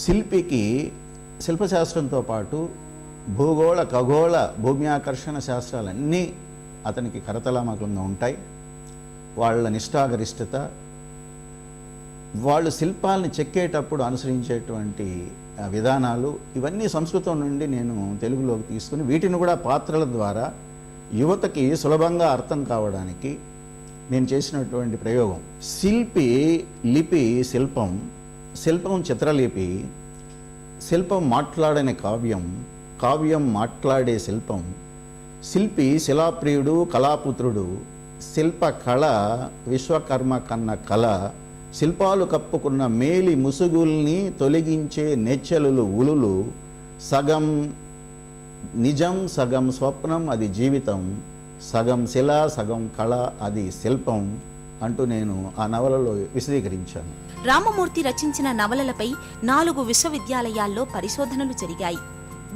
శిల్పికి శిల్పశాస్త్రంతో పాటు భూగోళ ఖగోళ భూమ్యాకర్షణ శాస్త్రాలన్నీ అతనికి కరతలామకంగా ఉంటాయి. వాళ్ళ నిష్ఠాగరిష్టత, వాళ్ళు శిల్పాలని చెక్కేటప్పుడు అనుసరించేటువంటి విధానాలు, ఇవన్నీ సంస్కృతం నుండి నేను తెలుగులోకి తీసుకుని వీటిని కూడా పాత్రల ద్వారా యువతకి సులభంగా అర్థం కావడానికి నేను చేసినటువంటి ప్రయోగం. శిల్పి లిపి శిల్పం, శిల్పం చిత్రలిపి, శిల్పం మాట్లాడని కావ్యం, కావ్యం మాట్లాడే శిల్పం, శిల్పి శిలాప్రియుడు కళాపుత్రుడు, శిల్ప కళ విశ్వకర్మ కన్న కళ, శిల్పాలు కప్పుకున్న మేలి ముసుగుల్ని తొలగించే నెచ్చెలులు ఉలులు, సగం నిజం సగం స్వప్నం అది జీవితం, సగం శిల సగం కళ అది శిల్పం అంటూ నేను ఆ నవలలో విశదీకరించాను. రామమూర్తి రచించిన నవలలపై 4 విశ్వవిద్యాలయాల్లో పరిశోధనలు జరిగాయి.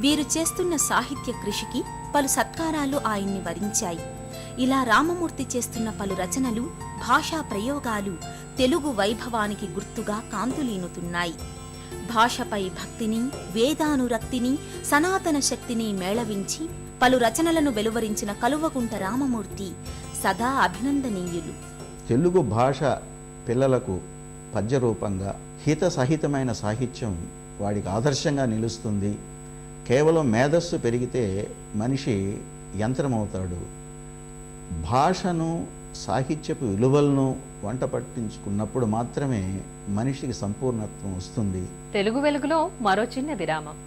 వీరు చేస్తున్న సాహిత్య కృషికి పలు సత్కారాలు ఆయన్ని వరించాయి. ఇలా రామమూర్తి చేస్తున్న పలు రచనలు, భాషా ప్రయోగాలు తెలుగు వైభవానికి గుర్తుగా కాంతులీనుతున్నాయి. భాషపై భక్తిని, వేదానురక్తిని, సనాతన శక్తిని మేళవించి పలు రచనలను వెలువరించిన కలువకుంట రామమూర్తి సదా అభినందనీయులు. తెలుగు భాష పిల్లలకు పద్యరూపంగా హిత సహితమైన సాహిత్యం వాడికి ఆదర్శంగా నిలుస్తుంది. కేవలం మేధస్సు పెరిగితే మనిషి యంత్రమవుతాడు. భాషను, సాహిత్యపు విలువలను వంట పట్టించుకున్నప్పుడు మాత్రమే మనిషికి సంపూర్ణత్వం వస్తుంది. తెలుగు వెలుగులో మరో చిన్న విరామం.